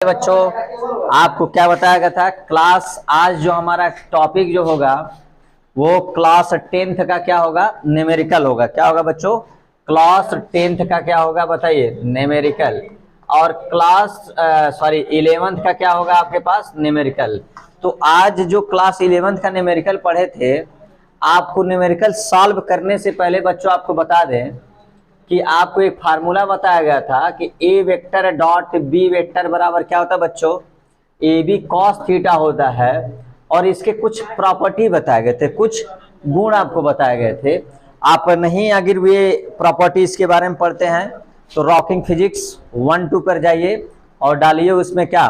बच्चों आपको क्या बताया गया था क्लास आज जो हमारा टॉपिक जो होगा वो क्लास 10th का क्या होगा न्यूमेरिकल होगा। क्या होगा बच्चों? क्लास 10th का क्या होगा बताइए? न्यूमेरिकल। और क्लास 11th का क्या होगा आपके पास? न्यूमेरिकल। तो आज जो क्लास 11th का न्यूमेरिकल पढ़े थे, आपको न्यूमेरिकल सॉल्व करने से पहले बच्चों आपको बता दें कि आपको एक फार्मूला बताया गया था कि A vector dot B vector बराबर क्या होता है बच्चों? ए बी कॉस थीटा होता है। और इसके कुछ प्रॉपर्टी बताए गए थे, कुछ गुण आपको बताए गए थे। आप नहीं अगर ये प्रॉपर्टीज के बारे में पढ़ते हैं तो रॉकिंग फिजिक्स 1-2 पर जाइए और डालिए उसमें क्या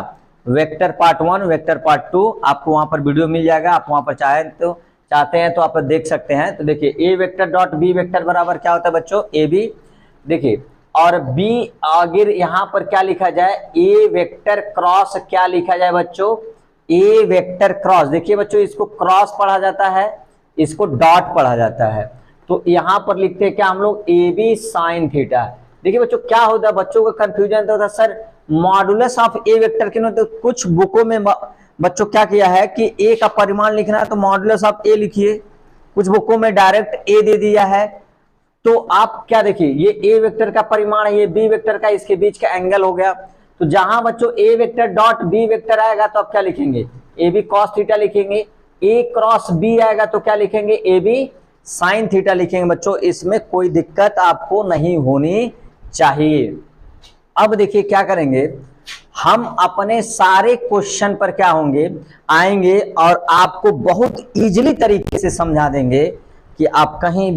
वेक्टर पार्ट 1 वेक्टर पार्ट 2, आपको वहां पर वीडियो मिल जाएगा। आप वहां पर चाहते हैं तो आप देख सकते हैं। तो देखिए A vector dot B vector बराबर क्या होता है बच्चों? A B. देखिए और बी अगर यहां पर क्या लिखा जाए? ए वेक्टर क्रॉस क्या लिखा जाए बच्चों? A vector cross. देखिए बच्चों इसको क्रॉस पढ़ा जाता है, इसको डॉट पढ़ा जाता है। तो यहां पर लिखते हैं क्या हम लोग? A B sine theta. देखिए बच्चों क्या होता है, बच्चों का कंफ्यूजन होता है sir modulus of A vector के। तो कुछ बुकों में बच्चों क्या किया है कि ए का परिमाण लिखना है तो मॉडुलस ऑफ ए लिखिए, कुछ बुकों में डायरेक्ट ए दे दिया है। तो आप क्या देखिए ये ए वेक्टर का परिमाण है, ये बी वेक्टर का, इसके बीच का एंगल हो गया। तो जहां बच्चों A vector dot B vector आएगा तो आप क्या लिखेंगे? ए बी कॉस थीटा लिखेंगे। ए क्रॉस बी आएगा तो क्या लिखेंगे? ए बी साइन थीटा लिखेंगे। बच्चों इसमें कोई दिक्कत आपको नहीं होनी चाहिए। अब देखिए क्या करेंगे, हम अपने सारे क्वेश्चन पर क्या होंगे आएंगे और आपको बहुत इजीली तरीके से समझा देंगे कि आप कहीं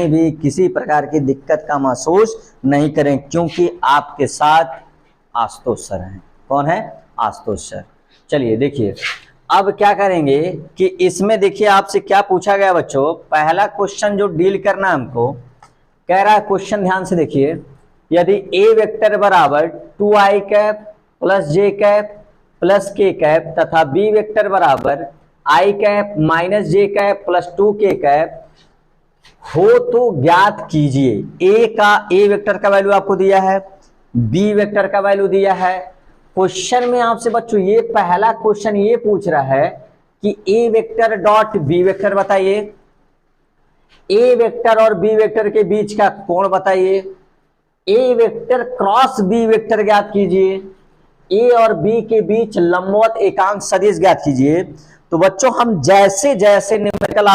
भी किसी प्रकार की दिक्कत का महसूस नहीं करें, क्योंकि आपके साथ आशुतोष सर हैं। कौन है? आशुतोष सर। चलिए देखिए अब क्या करेंगे कि इसमें देखिए आपसे क्या पूछा गया बच्चों। पहला क्वेश्चन जो डील करना है हमको, कह रहा है क्वेश्चन ध्यान से देखिए, यदि ए वेक्टर बराबर 2i कैप प्लस जे कैप प्लस के कैप तथा बी वेक्टर बराबर i cap minus J cap plus 2k cap हो तो ज्ञात कीजिए। ए वेक्टर का वैल्यू आपको दिया है, बी वेक्टर का वैल्यू दिया है। क्वेश्चन में आपसे बच्चों ये पहला क्वेश्चन ये पूछ रहा है कि A vector dot B vector बताइए, ए वेक्टर और बी वेक्टर के बीच का कोण बताइए, ए वेक्टर क्रॉस बी वेक्टर ज्ञात कीजिए, ए और बी के बीच लंबवत एकांक सदिश ज्ञात कीजिए। तो बच्चों हम जैसे जैसे न्यूमेरिकल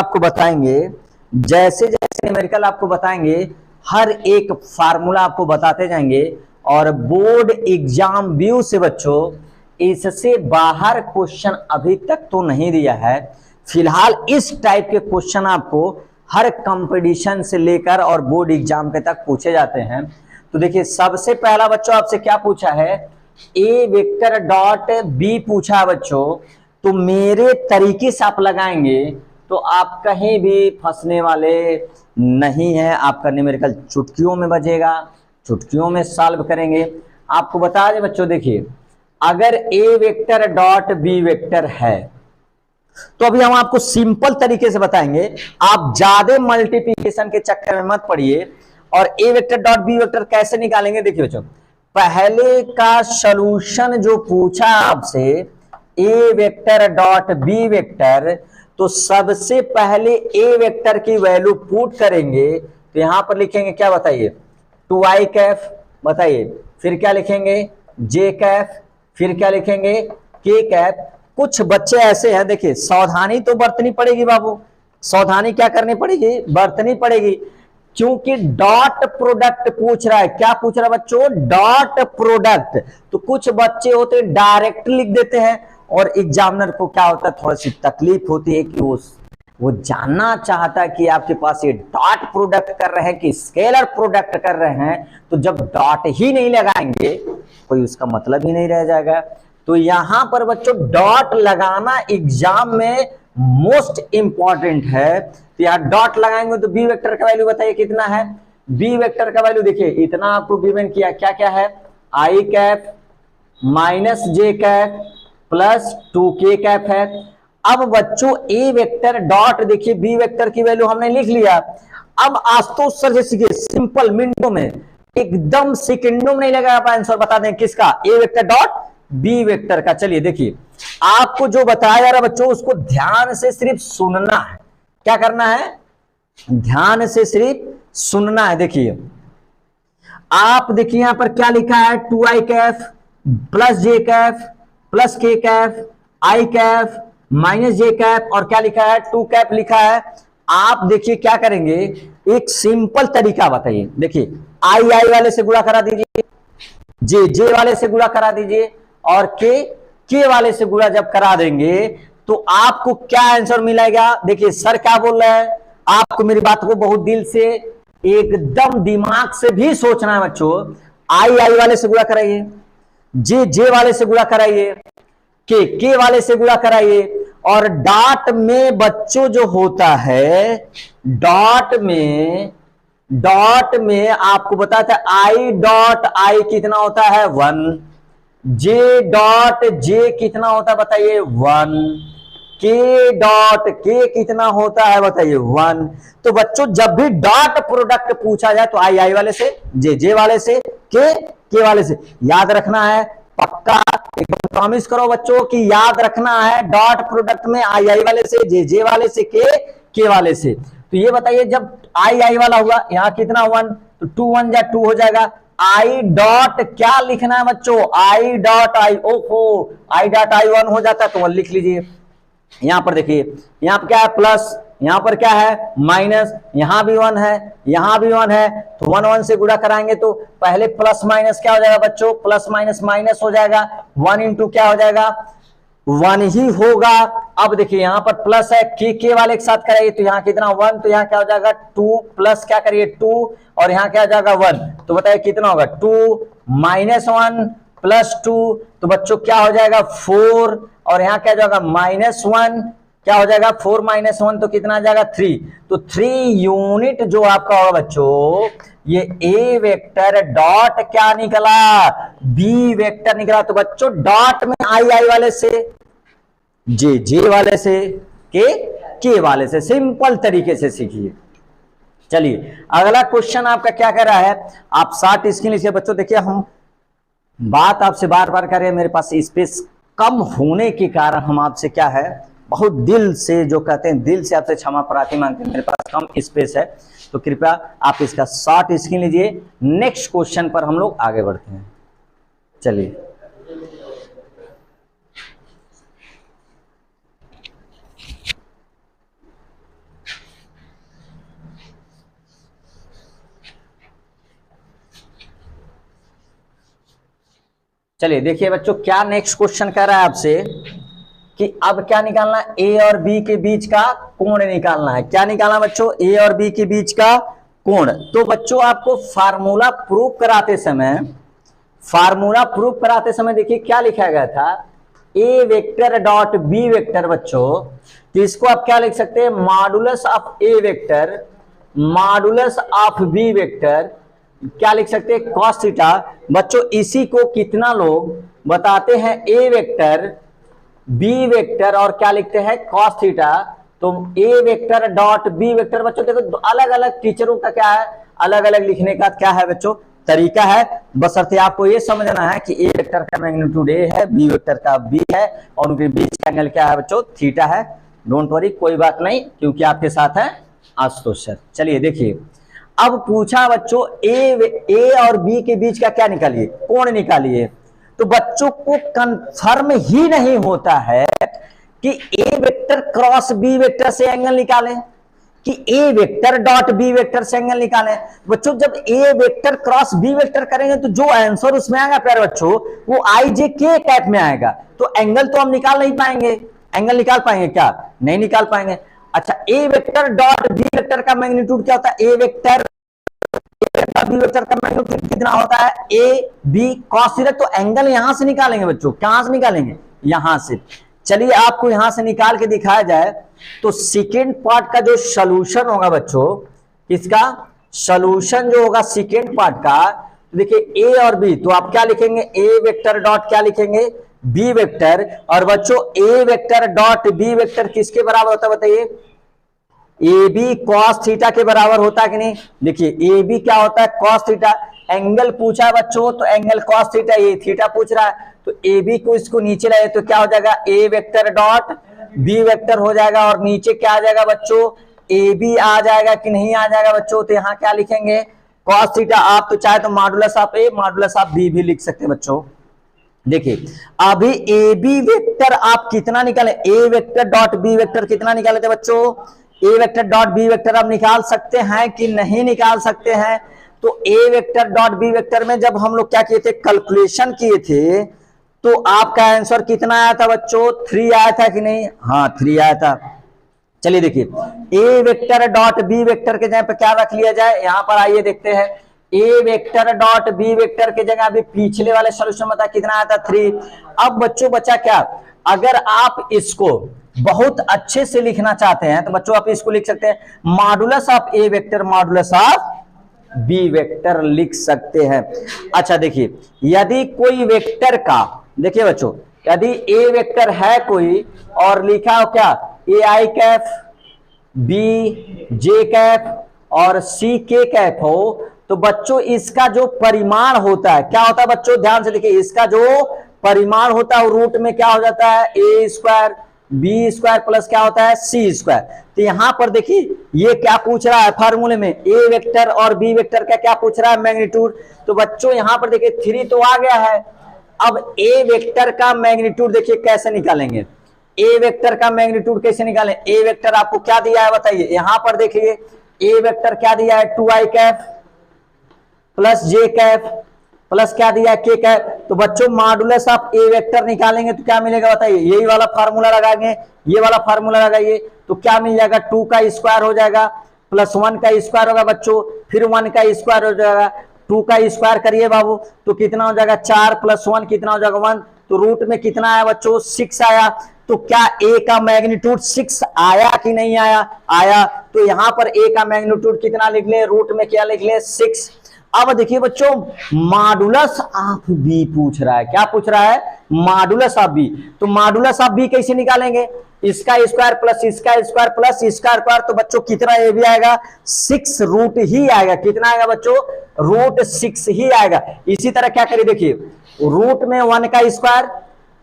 आपको बताएंगे हर एक फार्मूला आपको बताते जाएंगे। और बोर्ड एग्जाम व्यू से बच्चों इससे बाहर क्वेश्चन अभी तक तो नहीं दिया है। फिलहाल इस टाइप के क्वेश्चन आपको हर कंपटीशन से लेकर और बोर्ड एग्जाम के तक पूछे जाते हैं। तो देखिए सबसे पहला बच्चों आपसे क्या पूछा है? ए वेक्टर डॉट बी पूछा है बच्चों। तो मेरे तरीके से आप लगाएंगे तो आप कहीं भी फंसने वाले नहीं है। आपका न्यूमेरिकल चुटकियों में बजेगा, चुटकियों में सॉल्व करेंगे। आपको बता दें बच्चों, देखिए अगर ए वेक्टर डॉट बी वेक्टर है तो अभी हम आपको सिंपल तरीके से बताएंगे, आप ज्यादा मल्टीप्लिकेशन के चक्कर में मत पड़िए। और ए वेक्टर डॉट बी वेक्टर कैसे निकालेंगे? देखिए बच्चों पहले का सॉल्यूशन जो पूछा आपसे ए वेक्टर डॉट बी वेक्टर, तो सबसे पहले ए वेक्टर की वैल्यू पुट करेंगे। तो यहां पर लिखेंगे क्या बताइए? 2i कैफ बताइए, फिर क्या लिखेंगे? जे कैफ, फिर क्या लिखेंगे? के कैफ। कुछ बच्चे ऐसे हैं, देखिए सावधानी तो बरतनी पड़ेगी बाबू, सावधानी क्या करनी पड़ेगी? बरतनी पड़ेगी, क्योंकि डॉट प्रोडक्ट पूछ रहा है। क्या पूछ रहा है बच्चों? Dot product. तो कुछ बच्चे होते हैं डायरेक्ट लिख देते हैं और एग्जामिनर को क्या होता है थोड़ी सी तकलीफ होती है कि वो जानना चाहता है कि आपके पास ये डॉट प्रोडक्ट कर रहे हैं कि स्केलर प्रोडक्ट कर रहे हैं। तो जब डॉट ही नहीं लगाएंगे कोई उसका मतलब ही नहीं रह जाएगा। तो यहां पर बच्चों डॉट लगाना एग्जाम में मोस्ट इंपॉर्टेंट है। तो यहां डॉट लगाएंगे तो बी वेक्टर का वैल्यू बताइए कितना है? बी वेक्टर का वैल्यू देखिए इतना आपको गिवन किया, क्या क्या है? आई कैप माइनस जे कैप प्लस 2k कैप है। अब बच्चों ए वेक्टर डॉट देखिए बी वेक्टर की वैल्यू हमने लिख लिया। अब आशुतोष सर जैसे सिंपल मिनटों में एकदम सेकंडों में नहीं लगा, आप आंसर बता दें किसका? ए वेक्टर डॉट बी वेक्टर का। चलिए देखिए, आपको जो बताया जा रहा है बच्चों उसको ध्यान से सिर्फ सुनना है। क्या करना है? ध्यान से सिर्फ सुनना है। देखिए आप देखिए यहां पर क्या लिखा है, 2i कैफ प्लस जे कैफ प्लस के कैफ आई कैफ माइनस जे कैफ और क्या लिखा है, 2 कैफ लिखा है। आप देखिए क्या करेंगे, एक सिंपल तरीका बताइए। देखिए आई आई वाले से गुणा करा दीजिए, जे जे वाले से गुणा करा दीजिए और के वाले से गुणा जब करा देंगे तो आपको क्या आंसर मिलेगा। देखिए सर क्या बोल रहे हैं, आपको मेरी बात को बहुत दिल से एकदम दिमाग से भी सोचना है बच्चों। आई आई वाले से गुणा कराइए, जे जे वाले से गुणा कराइए, के वाले से गुणा कराइए और डॉट में बच्चों जो होता है, डॉट में आपको बताता है आई डॉट आई कितना होता है 1, जे डॉट जे कितना होता है बताइए 1, के डॉट के कितना होता है बताइए 1। तो बच्चों जब भी डॉट प्रोडक्ट पूछा जाए तो आई आई वाले से, जे जे वाले से, के वाले से याद रखना है। पक्का एकदम प्रॉमिस करो बच्चों कि याद रखना है, डॉट प्रोडक्ट में आई आई वाले से, जे जे वाले से, के वाले से। तो ये बताइए जब आई आई वाला हुआ यहां कितना 1, तो 2 1 जा 2 हो जाएगा। आई डॉट क्या लिखना है बच्चों, आई डॉट आई, ओहो आई डॉट आई 1 हो जाता है तो 1 लिख लीजिए। यहां पर देखिए यहां पर क्या है प्लस, यहां पर क्या है माइनस, यहां भी 1 है, यहां भी 1 है, तो 1 1 से गुणा कराएंगे तो पहले प्लस माइनस क्या हो जाएगा बच्चों, प्लस माइनस माइनस हो जाएगा, 1 इंटू क्या हो जाएगा 1 ही होगा। अब देखिए यहां पर प्लस है, के वाले के साथ कराइए तो यहां कितना 1, तो यहां क्या हो जाएगा 2 प्लस क्या करिए 2 और यहां क्या हो जाएगा 1, तो बताइए कितना होगा 2 माइनस 1 प्लस 2, तो बच्चों क्या हो जाएगा 4 और यहां क्या हो जाएगा माइनस 1, क्या हो जाएगा 4 माइनस 1 तो कितना आ जाएगा 3, तो 3 यूनिट जो आपका होगा बच्चों ये ए वेक्टर डॉट क्या निकला, बी वेक्टर निकला। तो बच्चों डॉट में आई आई वाले से, जे जे वाले से, के वाले से, सिंपल तरीके से सीखिए। चलिए अगला क्वेश्चन आपका क्या कर रहा है, आप 60 स्क्रीन लीजिए बच्चों। देखिए हम बात आपसे बार बार कर रहे हैं, मेरे पास स्पेस कम होने के कारण हम आपसे क्या है बहुत दिल से जो कहते हैं दिल से आपसे क्षमा प्रार्थी मांगते हैं, मेरे पास कम स्पेस है तो कृपया आप इसका शॉर्ट स्क्रीन लीजिए। नेक्स्ट क्वेश्चन पर हम लोग आगे बढ़ते हैं। चलिए चलिए देखिए बच्चों क्या नेक्स्ट क्वेश्चन कह रहा है आपसे कि अब क्या निकालना है, ए और बी के बीच का कोण निकालना है। क्या निकालना बच्चों, ए और बी के बीच का कोण। तो बच्चों आपको फार्मूला प्रूव कराते समय देखिए क्या लिखा गया था, A vector dot B vector बच्चों, तो इसको आप क्या लिख सकते हैं, modulus of A vector modulus of B vector क्या लिख सकते हैं कॉस थीटा। बच्चों इसी को कितना लोग बताते हैं ए वेक्टर बी वेक्टर और क्या लिखते हैं कॉस थीटा। तो ए वेक्टर डॉट बी वेक्टर बच्चों देखो अलग अलग टीचरों का क्या है, अलग अलग लिखने का क्या है बच्चों तरीका है। बशर्ते आपको ये समझना है कि ए वेक्टर का मैग्नीट्यूड ए है, बी वेक्टर का बी है और उनके बीच का एंगल क्या है बच्चों थीटा है। डोंट वरी कोई बात नहीं, क्योंकि आपके साथ है आशुतोष सर। चलिए देखिए अब पूछा बच्चों ए और बी के बीच का क्या निकालिए, कोण निकालिए। तो बच्चों को कंफर्म ही नहीं होता है कि A vector cross B vector से एंगल निकालें कि A vector dot B vector से एंगल निकालें। बच्चों जब ए वेक्टर क्रॉस बी वेक्टर करेंगे तो जो आंसर उसमें आएगा प्यारे बच्चों वो आई जे के टाइप में आएगा। तो एंगल तो हम निकाल नहीं पाएंगे, एंगल निकाल पाएंगे क्या, नहीं निकाल पाएंगे। अच्छा A vector dot B vector का मैग्नीट्यूड क्या होता है, ए वेक्टर बी वेक्टर का मैग्नीट्यूड कितना होता है ए बी कॉस थीटा। तो एंगल यहां से निकालेंगे बच्चों, कहां से निकालेंगे, यहां से। चलिए आपको यहां से निकाल के दिखाया जाए तो सेकेंड पार्ट का जो सॉल्यूशन होगा बच्चों, इसका सॉल्यूशन जो होगा सेकेंड पार्ट का, तो देखिए ए और बी, तो आप क्या लिखेंगे ए वेक्टर डॉट क्या लिखेंगे बी वेक्टर। और बच्चों A vector dot B vector किसके बराबर होता है बताइए, ए बी कॉस थीटा के बराबर होता है कि नहीं। देखिए ए बी क्या होता है कॉस थीटा, एंगल पूछा है बच्चों तो एंगल कॉस थीटा, ये थीटा पूछ रहा है तो ए बी को इसको नीचे लाए तो क्या हो जाएगा, ए वेक्टर डॉट बी वेक्टर हो जाएगा, और नीचे क्या आ जाएगा बच्चों, ए बी आ जाएगा कि नहीं आ जाएगा बच्चों। तो यहाँ क्या लिखेंगे, कॉस थीटा। आप तो चाहे तो modulus of A modulus of B भी लिख सकते हैं बच्चों। देखिए अभी ए बी वेक्टर आप कितना निकाले, ए वेक्टर डॉट बी वेक्टर कितना निकाले थे बच्चों, A vector dot B vector आप निकाल सकते हैं कि नहीं निकाल सकते हैं। तो ए वेक्टर डॉट बी वेक्टर में जब हम लोग क्या किए थे, कैलकुलेशन किए थे, तो आपका आंसर कितना आया था बच्चों, 3 आया था कि नहीं, हाँ 3 आया था। चलिए देखिए A vector dot B vector के जगह पे क्या रख लिया जाए, यहां पर आइए देखते हैं, ए वेक्टर डॉट बी वेक्टर के जगह अभी पिछले वाले सॉल्यूशन बता कितना आया था, 3। अब बच्चों बचा क्या, अगर आप इसको बहुत अच्छे से लिखना चाहते हैं तो बच्चों आप इसको लिख सकते हैं modulus of A vector modulus of B vector लिख सकते हैं। अच्छा देखिए यदि कोई वेक्टर का, देखिए बच्चों यदि ए वेक्टर है कोई और लिखा हो क्या, ए आई कैफ बी जे कैफ और सी के कैफ हो, तो बच्चों इसका जो परिमाण होता है क्या होता है बच्चों, ध्यान से देखिए, इसका जो परिमाण होता है रूट में क्या हो जाता है, ए स्क्वायर बी स्क्वायर प्लस क्या होता है, सी स्क्वायर। तो यहां पर देखिए ये क्या पूछ रहा है फार्मूले में, ए वेक्टर और बी वेक्टर का क्या पूछ रहा है, मैग्नीट्यूड। तो बच्चों यहां पर देखिए 3 तो आ गया है। अब ए वेक्टर का मैग्नीट्यूड देखिए कैसे निकालेंगे, ए वेक्टर का मैग्नीट्यूड कैसे निकालें, ए वेक्टर आपको क्या दिया है बताइए, यहां पर देखिए ए वेक्टर क्या दिया है, 2i कैफ प्लस जे कैफ प्लस क्या दिया है, के कैफ। तो बच्चों मॉडुलस ऑफ ए वेक्टर निकालेंगे तो क्या मिलेगा बताइए, यही वाला फार्मूला लगाएंगे, ये वाला फार्मूला लगाइए तो क्या मिल जाएगा, 2 का स्क्वायर हो जाएगा प्लस 1 का स्क्वायर होगा बच्चों, फिर 1 का स्क्वायर हो जाएगा, 2 का स्क्वायर करिए बाबू तो कितना हो जाएगा, 4 प्लस 1 कितना हो जाएगा 1। तो रूट में कितना आया बच्चों, 6 आया। तो क्या ए का मैग्नीट्यूड 6 आया कि नहीं आया, आया। तो यहां पर ए का मैग्नीट्यूड कितना लिख ले, रूट में क्या लिख ले, 6। अब देखिए बच्चों मॉडुलस ऑफ बी पूछ रहा है, क्या पूछ रहा है, मॉडुलस ऑफ बी। तो मॉडुलस ऑफ बी कैसे निकालेंगे, इसका स्क्वायर प्लस इसका स्क्वायर प्लस इसका स्क्वायर। तो बच्चों कितना ए भी आएगा, 6 रूट ही आएगा, कितना आएगा बच्चों, रूट 6 ही आएगा। इसी तरह क्या करिए देखिए, रूट में 1 का स्क्वायर,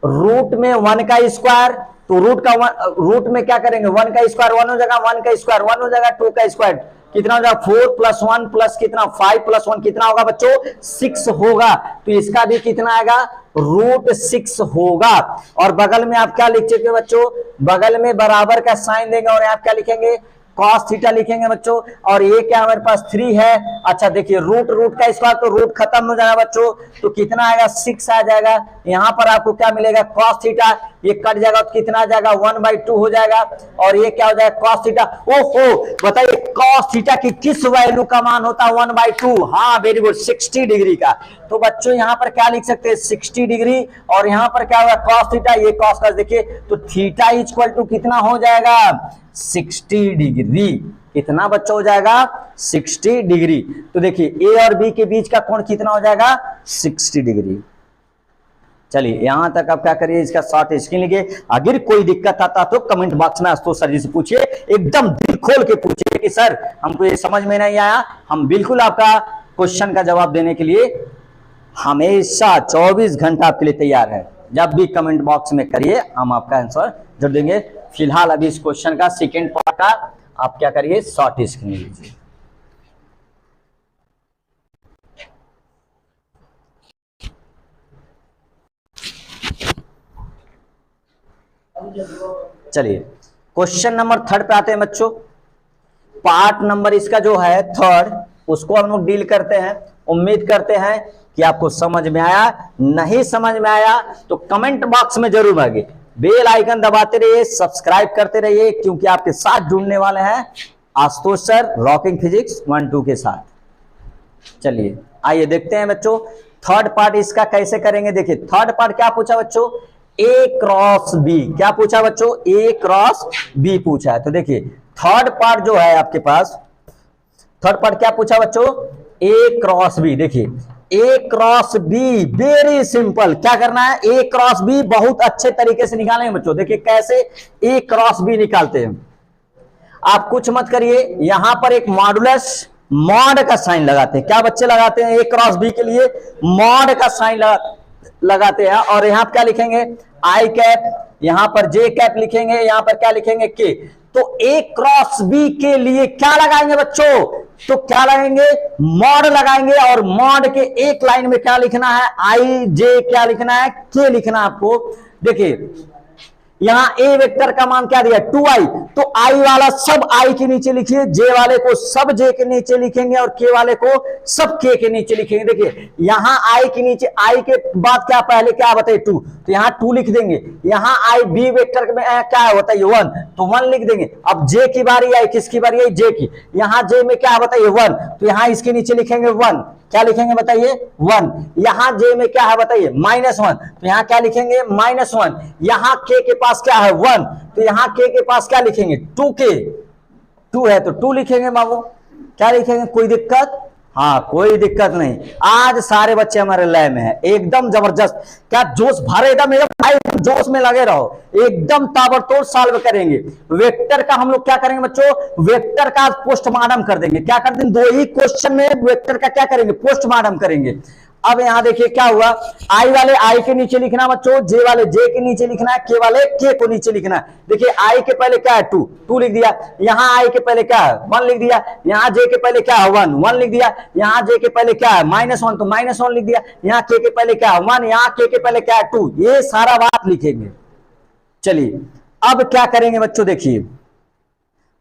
रूट में 1 का स्क्वायर, तो रूट में क्या करेंगे, 1 का स्क्वायर 1 हो जाएगा, 1 का स्क्वायर 1 हो जाएगा, 2 का स्क्वायर कितना हो जाएगा, 4 प्लस 1 प्लस कितना 5 प्लस 1 कितना होगा बच्चों, 6 होगा। तो इसका भी कितना आएगा, रूट 6 होगा। और बगल में आप क्या लिख सकते हो बच्चों, बगल में बराबर का साइन देंगे और आप क्या लिखेंगे, कॉस थीटा लिखेंगे बच्चों। और ये क्या हमारे पास 3 है। अच्छा देखिए रूट का स्क्वायर तो रूट खत्म हो जाएगा बच्चों, तो कितना आएगा, 6 आ जाएगा। यहाँ पर आपको क्या मिलेगा, कॉस थीटा, ये कट जाएगा तो कितना आ जाएगा, 1/2 हो जाएगा। और ये क्या हो जाएगा, कॉस थीटा। ओहो बताइए कॉस थीटा की किस वैल्यू का मान होता है, 1/2। हाँ वेरी गुड, 60 डिग्री का। तो बच्चों यहाँ पर क्या लिख सकते हैं, 60 डिग्री। और यहाँ पर क्या होगा, कॉस थीटा, ये कॉस का देखिए, तो थीटा इक्वल टू कितना हो जाएगा, 60 डिग्री। कितना बच्चा हो जाएगा, 60 डिग्री। तो देखिए ए और बी के बीच का कोण कितना हो जाएगा, 60 डिग्री। चलिए यहां तक आप क्या करिए, इसका शॉर्ट स्क्रीन लीजिए। अगर कोई दिक्कत आता तो कमेंट बॉक्स में आशुतोष सर जी से पूछिए, एकदम दिल खोल के पूछिए कि सर हमको ये समझ में नहीं आया। हम बिल्कुल आपका क्वेश्चन का जवाब देने के लिए हमेशा 24 घंटा आपके लिए तैयार है। जब भी कमेंट बॉक्स में करिए, हम आपका आंसर जरूर देंगे। फिलहाल अभी इस क्वेश्चन का सेकेंड पार्ट का आप क्या करिए, शॉर्ट स्क्रीन लीजिए। चलिए क्वेश्चन नंबर 3 पे आते हैं बच्चों। पार्ट नंबर इसका जो है 3, उसको हम लोग डील करते हैं। उम्मीद करते हैं कि आपको समझ में आया। नहीं समझ में आया तो कमेंट बॉक्स में जरूर भागिए, बेल आइकन दबाते रहिए, सब्सक्राइब करते रहिए, क्योंकि आपके साथ जुड़ने वाले हैं आशुतोष सर रॉकिंग फिजिक्स 1-2 के साथ। चलिए आइए देखते हैं बच्चों 3rd पार्ट इसका कैसे करेंगे। देखिए 3rd पार्ट क्या पूछा बच्चों, ए क्रॉस बी। क्या पूछा बच्चों, ए क्रॉस बी पूछा है। तो देखिए 3rd पार्ट जो है आपके पास, 3rd पार्ट क्या पूछा बच्चों, ए क्रॉस बी। देखिए ए क्रॉस बी वेरी सिंपल, क्या करना है, ए क्रॉस बी बहुत अच्छे तरीके से निकालेंगे बच्चों। देखिए कैसे ए क्रॉस बी निकालते हैं। आप कुछ मत करिए, यहां पर एक मॉडुलस मॉड का साइन लगाते हैं। क्या बच्चे लगाते हैं, ए क्रॉस बी के लिए मॉड का साइन लगा, लगाते हैं और यहाँ क्या लिखेंगे आई कैप, यहाँ पर जे कैप लिखेंगे, यहाँ पर क्या लिखेंगे के। तो ए क्रॉस बी के लिए क्या लगाएंगे बच्चों, तो क्या लगाएंगे मॉड लगाएंगे, और मॉड के एक लाइन में क्या लिखना है आई जे क्या लिखना है के लिखना है आपको। देखिए यहां ए वेक्टर का मान क्या दिया 2i, तो आई वाला सब आई के नीचे लिखिए, जे वाले को सब जे के नीचे लिखेंगे और के वाले को सब के के नीचे लिखेंगे। देखिए यहां आई के नीचे आई के बाद क्या पहले क्या बताइए 2, तो यहां 2 लिख देंगे। यहां आई बी वेक्टर में क्या है बताइए 1, तो 1 लिख देंगे। अब जे की बारी आई, किसकी बारी आई जे की, यहां जे में क्या है बताइए 1, तो यहां इसके नीचे लिखेंगे 1, क्या लिखेंगे बताइए 1। यहां जे में क्या है बताइए -1, तो यहां क्या लिखेंगे -1। यहां के पास क्या है 1, तो यहां के पास क्या लिखेंगे 2k, 2 है तो 2 लिखेंगे बाबू, क्या लिखेंगे, कोई दिक्कत, हाँ कोई दिक्कत नहीं। आज सारे बच्चे हमारे लय में है, एकदम जबरदस्त, क्या जोश भरे, एकदम जोश में लगे रहो, एकदम ताबड़तोड़ सॉल्व करेंगे। वेक्टर का हम लोग क्या करेंगे बच्चों, वेक्टर का पोस्टमार्टम कर देंगे। क्या कर देंगे, 2 ही क्वेश्चन में वेक्टर का क्या करेंगे पोस्टमार्टम करेंगे। अब यहां देखिए क्या हुआ, आई वाले आई के नीचे लिखना बच्चों, जे वाले जे के नीचे लिखना है, के वाले के को नीचे लिखना है। देखिए आई के पहले क्या है 2 लिख दिया, यहां आई के पहले क्या है 1 लिख दिया, यहां जे के पहले क्या है 1 लिख दिया, यहां जे के पहले क्या है -1 तो -1 लिख दिया, यहां के पहले क्या है 1, यहां के पहले क्या है 2, ये सारा बात लिखेंगे। चलिए अब क्या करेंगे बच्चों, देखिए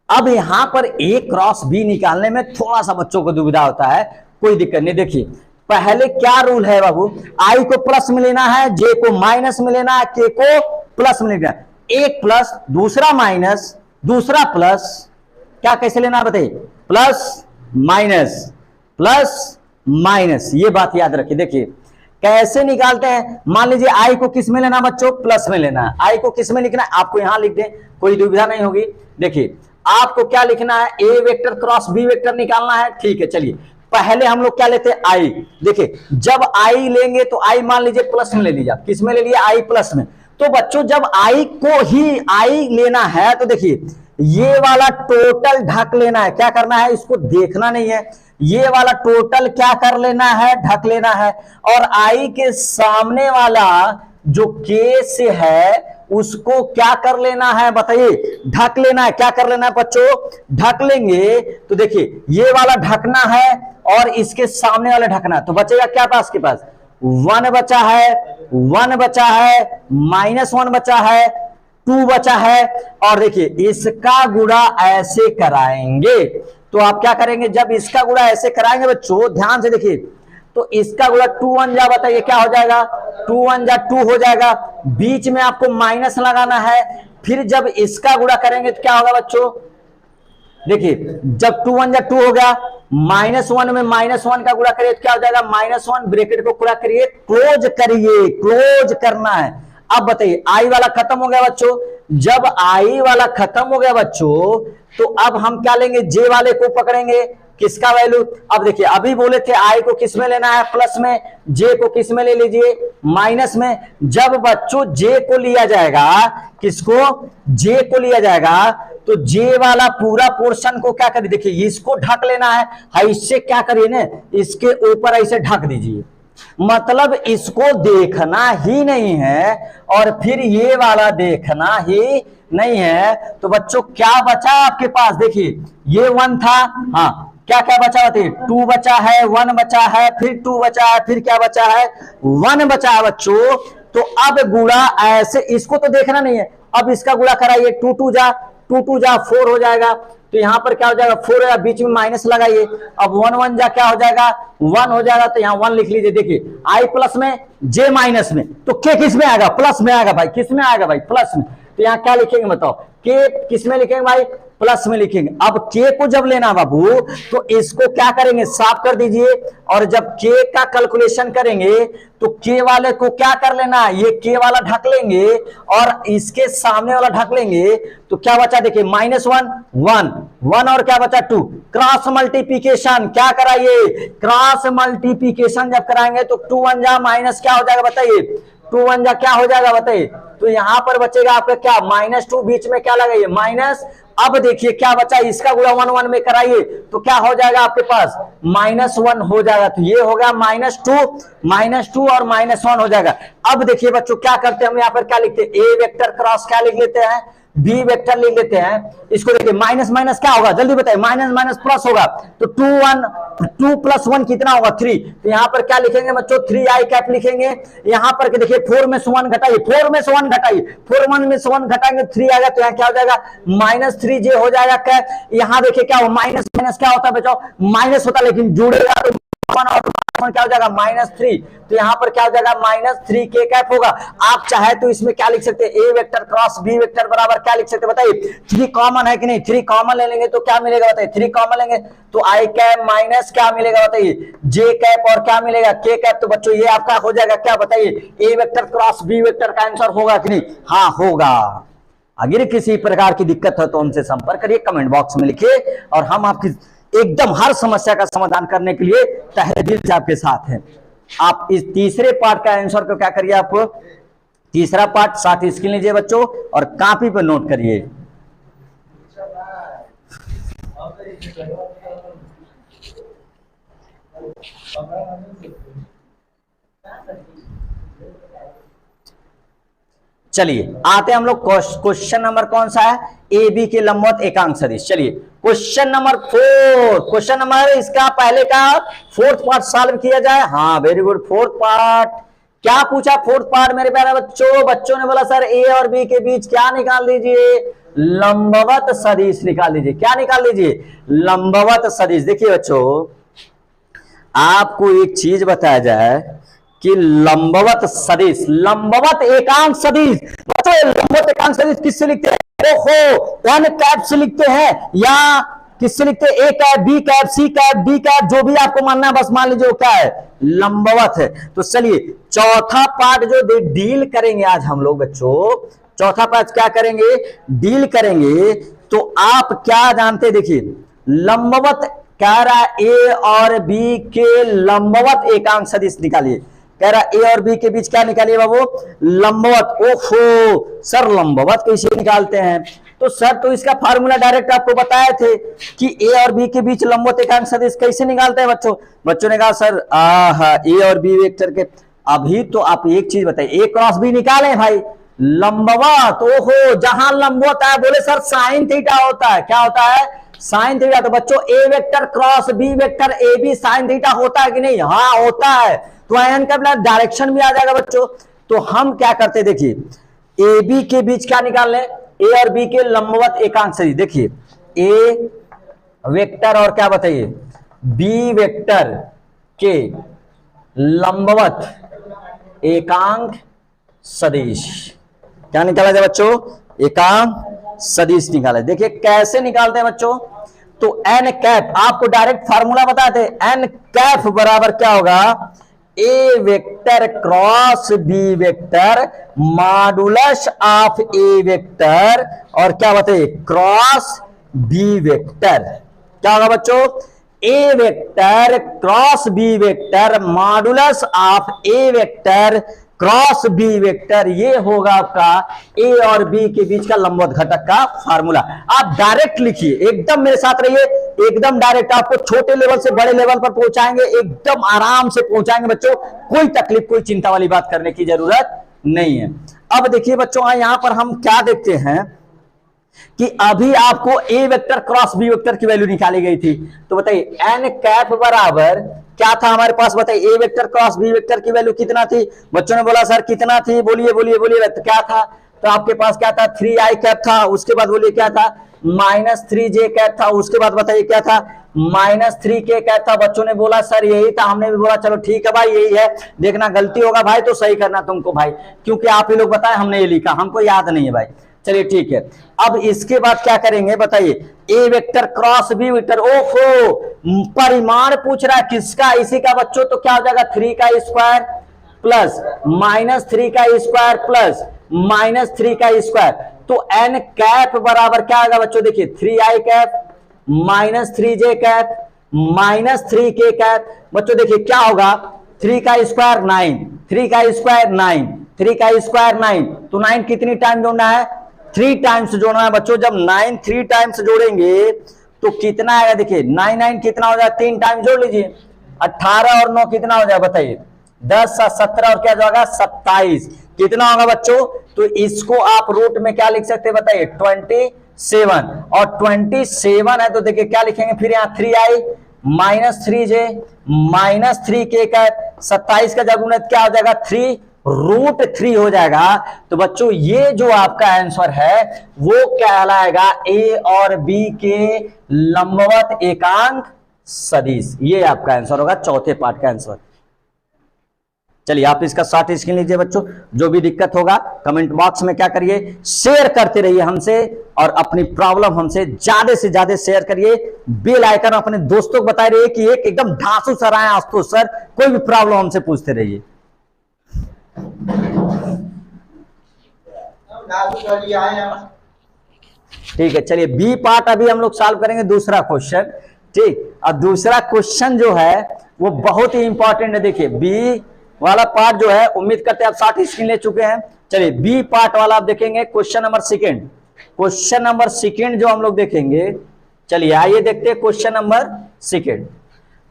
अब यहां पर ए क्रॉस बी निकालने में थोड़ा सा बच्चों को दुविधा होता है, कोई दिक्कत नहीं। देखिए पहले क्या रूल है बाबू, आई को प्लस में लेना है, जे को माइनस में लेना है, के को प्लस में लेना है। एक प्लस दूसरा माइनस दूसरा प्लस, क्या कैसे लेना है बताइए, प्लस माइनस, ये बात याद रखिए। देखिए कैसे निकालते हैं, मान लीजिए आई को किस में लेना बच्चों, प्लस में लेना है। आई को किस में लिखना है, आपको यहां लिख दें, कोई दुविधा नहीं होगी। देखिए आपको क्या लिखना है, A vector cross B vector निकालना है, ठीक है। चलिए पहले हम लोग क्या लेते हैं आई, देखिए जब आई लेंगे तो आई मान लीजिए प्लस में ले लीजिए, किस में ले लिया आई प्लस में। तो बच्चों जब आई को ही आई लेना है तो देखिए ये वाला टोटल ढक लेना है, क्या करना है, इसको देखना नहीं है, ये वाला टोटल क्या कर लेना है, ढक लेना है। और आई के सामने वाला जो के से है उसको क्या कर लेना है बताइए, ढक लेना है। क्या कर लेना है बच्चों, ढक लेंगे। तो देखिए ये वाला ढकना है और इसके सामने वाला ढकना है, तो बचेगा क्या पास के पास 1 बचा है, 1 बचा है, -1 बचा है, 2 बचा है। और देखिए इसका गुणा ऐसे कराएंगे, तो आप क्या करेंगे, जब इसका गुणा ऐसे कराएंगे बच्चों ध्यान से देखिए, तो इसका गुणा 2 1 जा बताइए क्या हो जाएगा, 2 1 जा 2 हो जाएगा, बीच में आपको माइनस लगाना है। फिर जब इसका गुणा करेंगे तो क्या होगा बच्चों, देखिए जब 2 1 जा 2 हो गया, -1 में -1 का गुणा करिए तो क्या हो जाएगा, -1, ब्रैकेट को पूरा करिए, क्लोज करिए, क्लोज करना है। अब बताइए आई वाला खत्म हो गया बच्चों, जब आई वाला खत्म हो गया बच्चों तो अब हम क्या लेंगे, जे वाले को पकड़ेंगे, किसका वैल्यू। अब देखिए अभी बोले थे आई को किस में लेना है प्लस में, जे को किस में ले लीजिए माइनस में। जब बच्चों जे को लिया जाएगा, किसको, जे को लिया जाएगा, तो जे वाला पूरा पोर्शन को क्या करिए, देखिए इसको ढक लेना है, इससे क्या करिए ना, इसके ऊपर ऐसे ढक दीजिए, मतलब इसको देखना ही नहीं है और फिर ये वाला देखना ही नहीं है। तो बच्चों क्या बचा आपके पास, देखिए ये 1 था, हाँ क्या क्या बचा बताइए, 2 बचा है, 1 बचा है, फिर 2 बचा है, फिर क्या बचा है 1 बचा है बच्चों। तो अब गुणा ऐसे, इसको तो देखना नहीं है, अब इसका गुणा कराइए, 2 2 जा 4 हो जाएगा, तो यहां पर क्या हो जाएगा 4 है, बीच में माइनस लगाइए। अब 1 1 जा क्या हो जाएगा 1 हो जाएगा, तो यहाँ 1 लिख लीजिए। देखिए आई प्लस में जे माइनस में, तो के किस में आएगा, प्लस में आएगा भाई, किस में आएगा भाई प्लस में। तो यहाँ क्या लिखेंगे बताओ, के किस में लिखेंगे भाई, प्लस में लिखेंगे। अब के को जब लेना बाबू तो इसको क्या करेंगे, साफ कर दीजिए, और जब के का कैलकुलेशन करेंगे तो के वाले को क्या कर लेना है, ये के वाला ढक लेंगे और इसके सामने वाला ढक लेंगे, तो क्या बचा देखिए -1 1 और क्या बचा 2, क्रॉस मल्टीप्लिकेशन क्या कराइए, क्रॉस मल्टीप्लिकेशन जब कराएंगे तो 2 1 जा माइनस क्या हो जाएगा बताइए, 2 1 जा क्या हो जाएगा बताइए, तो यहां पर बचेगा आपका क्या, -2, बीच में क्या लगाइए माइनस। अब देखिए क्या बचा, इसका गुणा 1 1 में कराइए तो क्या हो जाएगा आपके पास, -1 हो जाएगा। तो ये हो गया -2 और -1 हो जाएगा। अब देखिए बच्चों क्या करते हैं, हम यहाँ पर क्या लिखते हैं, ए वेक्टर क्रॉस क्या लिख लेते हैं, बी वेक्टर लिख लेते हैं। इसको देखिए माइनस माइनस क्या होगा, जल्दी बताइए, माइनस माइनस प्लस होगा, तो 2 + 1 कितना होगा 3। तो यहां पर क्या लिखेंगे बच्चों, 3i कैप लिखेंगे। यहां पर देखिए 4 में से 1 घटाइए, 4 में से 1 घटाइए, 4 में से 1 घटाएंगे 3 आएगा, तो यहाँ क्या हो जाएगा -3j हो जाएगा कैप। यहां देखिए क्या हो, माइनस माइनस क्या होता है बच्चों, माइनस होता है, लेकिन जुड़ेगा तो क्या हो जाएगा -3। तो यहां पर क्या हो जाएगा -3 के कैप होगा। आप चाहे तो इसमें क्या लिख सकते हैं, ए वेक्टर क्रॉस बी वेक्टर बराबर क्या लिख सकते हैं बताइए, 3 कॉमन है कि नहीं, 3 कॉमन ले लेंगे तो क्या मिलेगा बताइए, 3 कॉमन लेंगे तो आई कैप माइनस क्या मिलेगा बताइए, जे कैप, और क्या मिलेगा के कैप। तो बच्चों ये आपका हो जाएगा क्या बताइए, ए वेक्टर क्रॉस बी वेक्टर का आंसर होगा कि नहीं, हाँ होगा। अगर किसी प्रकार की दिक्कत है तो हमसे संपर्क करिए, कमेंट बॉक्स में लिखिए, और हम आपकी एकदम हर समस्या का समाधान करने के लिए तहे दिल से आपके साथ हैं। आप इस तीसरे पार्ट का आंसर को क्या करिए, आप तीसरा पार्ट साथ स्क्रीन लीजिए बच्चों और कॉपी पर नोट करिए। चलिए आते हैं हम लोग क्वेश्चन नंबर कौन सा है, ए बी के लंबवत एकांक सदिश। चलिए क्वेश्चन नंबर 4, क्वेश्चन नंबर इसका पहले का 4th पार्ट सॉल्व किया जाए। हाँ वेरी गुड, 4th पार्ट क्या पूछा, 4th पार्ट मेरे प्यारे बच्चों, बच्चों ने बोला सर ए और बी के बीच क्या निकाल दीजिए, लंबवत सदिश निकाल दीजिए। क्या निकाल दीजिए, लंबवत सदिश। देखिए बच्चों आपको एक चीज बताया जाए कि लंबवत सदिश, लंबवत एकांक सदिश, बच्चों लंबवत एकांक सदिश किससे लिखते हैं, ओहो एन कैप से लिखते हैं, या किससे लिखते हैं, A cap B cap C cap D cap, जो भी आपको मानना है बस मान लीजिए वो क्या है, लंबवत है। तो चलिए चौथा पार्ट जो डील करेंगे आज हम लोग बच्चों, चौथा पार्ट क्या करेंगे, डील करेंगे। तो आप क्या जानते हैं, देखिए लंबवत कह रहा है ए और बी के लंबवत एकांक सदिश निकालिए, कह रहा ए और बी के बीच क्या निकालिए बाबू, लंबवत। ओहो सर लंबवत कैसे निकालते हैं, तो सर तो इसका फार्मूला डायरेक्ट आपको बताए थे कि ए और बी के बीच लंबवत एकांक सदिश कैसे निकालते हैं बच्चों। बच्चों ने कहा सर ए और बी वेक्टर के, अभी तो आप एक चीज बताइए, ए क्रॉस बी निकाले भाई, लंबवत, ओहो जहां लंबवत है बोले सर साइन थीटा होता है, क्या होता है, साइन थीटा। तो बच्चों A vector cross B vector A B sine theta होता है कि नहीं, हाँ होता है। तो एन का डायरेक्शन भी आ जाएगा बच्चों। तो हम क्या करते हैं, देखिए ए बी के बीच क्या निकाल लें, ए और बी के लंबवत एकांक सदिश। देखिए ए वेक्टर और क्या बताइए बी वेक्टर के लंबवत एकांक सदिश, क्या निकाला जाए बच्चों, एकांक सदिश निकाला। देखिए कैसे निकालते हैं बच्चों, तो एन कैप आपको डायरेक्ट फार्मूला बताते हैं, एन कैप बराबर क्या होगा, A vector cross B vector modulus of A vector और क्या बताइए क्रॉस बी वेक्टर। क्या होगा बच्चों, A vector cross B vector modulus of A vector cross B vector, ये होगा आपका ए और बी के बीच का लंबवत घटक का फार्मूला। आप डायरेक्ट लिखिए, एकदम मेरे साथ रहिए, एकदम डायरेक्ट आपको छोटे लेवल से बड़े लेवल पर पहुंचाएंगे, एकदम आराम से पहुंचाएंगे बच्चों, कोई तकलीफ कोई चिंता वाली बात करने की जरूरत नहीं है। अब देखिए बच्चों यहां पर हम क्या देखते हैं कि अभी आपको ए वेक्टर क्रॉस बी वेक्टर की वैल्यू निकाली गई थी। तो बताइए एन कैप बराबर क्या था हमारे पास, बताइए ए वेक्टर क्रॉस बी वेक्टर की वैल्यू कितना थी, बच्चों ने बोला सर कितना थी, बोलिए बोलिए बोलिए, तो क्या था, तो आपके पास क्या था 3i कैप था, उसके बाद बोलिए क्या था -3j कैप था, उसके बाद बताइए क्या था -3k कैप था। बच्चों ने बोला सर यही था, हमने भी बोला चलो ठीक है भाई यही है, देखना गलती होगा भाई तो सही करना तुमको भाई, क्योंकि आप ही लोग बताए हमने ये लिखा, हमको याद नहीं है भाई। चलिए ठीक है, अब इसके बाद क्या करेंगे बताइए, ए वेक्टर क्रॉस बी वेक्टर, ओहो परिमाण पूछ रहा है किसका, इसी का बच्चों, तो क्या हो जाएगा 3 का स्क्वायर प्लस -3 का स्क्वायर प्लस -3 का स्क्वायर। तो एन कैप बराबर क्या आएगा बच्चों, देखिए 3i cap -3j cap -3k cap. बच्चों देखिए क्या होगा, 3 का स्क्वायर 9, 3 का स्क्वायर 9 3 का स्क्वायर 9, तो 9 कितनी टाइम जोड़ना है? 3 टाइम्स जोड़ना है बच्चों। जब 9 3 टाइम्स जोड़ेंगे तो कितना आएगा? देखिए 9 9 कितना हो जाएगा? 3 टाइम जोड़ लीजिए। 18 और 9 कितना हो जाएगा बताइए? 10 और 17 और क्या जाएगा? 27। कितना होगा बच्चों? तो इसको आप रूट में क्या लिख सकते हैं बताइए? 27। और 27 है तो देखिए क्या लिखेंगे? फिर यहाँ 3i -3j -3k का 27 का जब गुणित क्या हो जाएगा? 3√3 हो जाएगा। तो बच्चों ये जो आपका आंसर है वो कहलाएगा ए और बी के लंबवत एकांक सदिश। ये आपका आंसर होगा चौथे पार्ट का आंसर। चलिए आप इसका शॉर्ट स्क्रीन लीजिए बच्चों। जो भी दिक्कत होगा कमेंट बॉक्स में क्या करिए? शेयर करते रहिए हमसे, और अपनी प्रॉब्लम हमसे ज्यादा से ज्यादा शेयर करिए। बेल आइकन अपने दोस्तों को बता रहिए कि एक एकदम धांसू सर आए आशुतोष सर, कोई भी प्रॉब्लम हमसे पूछते रहिए। ठीक है, चलिए बी पार्ट अभी हम लोग सॉल्व करेंगे, दूसरा क्वेश्चन। ठीक, और दूसरा क्वेश्चन जो है वो बहुत ही इंपॉर्टेंट है। देखिए बी वाला पार्ट जो है, उम्मीद करते हैं आप 60 स्क्रीन ले चुके हैं। चलिए बी पार्ट वाला आप देखेंगे question number second. Question number second जो हम लोग देखेंगे, चलिए आइए देखते हैं question number second.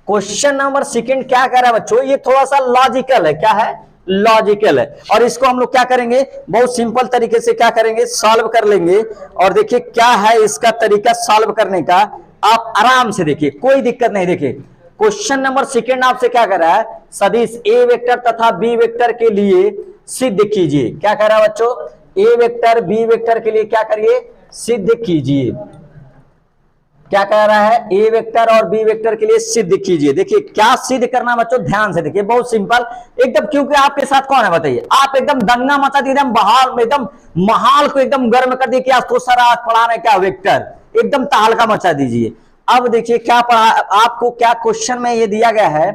Question number second क्या कह रहा है बच्चों? ये थोड़ा सा लॉजिकल है। क्या है? लॉजिकल है। और इसको हम लोग क्या करेंगे? बहुत सिंपल तरीके से क्या करेंगे? सॉल्व कर लेंगे। और देखिए क्या है इसका तरीका सॉल्व करने का, आप आराम से देखिए, कोई दिक्कत नहीं। देखिए क्वेश्चन नंबर सेकंड आपसे क्या कर रहा है? सदिश ए वेक्टर तथा बी वेक्टर के लिए सिद्ध कीजिए। क्या कह रहा है बच्चों? ए वेक्टर बी वेक्टर के लिए क्या करिए? सिद्ध कीजिए। क्या कह रहा है? ए वेक्टर और बी वेक्टर के लिए सिद्ध कीजिए। देखिए क्या सिद्ध करना बच्चों, ध्यान से देखिए, बहुत सिंपल एकदम। क्योंकि आपके साथ कौन है बताइए? आप एकदम दंगा मचा दिए, एकदम बहाल में, एकदम माहौल को एकदम गर्म कर दिए कि आज तो सर आज पढ़ा रहे क्या वेक्टर, एकदम तहलका मचा दीजिए। अब देखिए क्या पढ़ा आपको, क्या क्वेश्चन में ये दिया गया है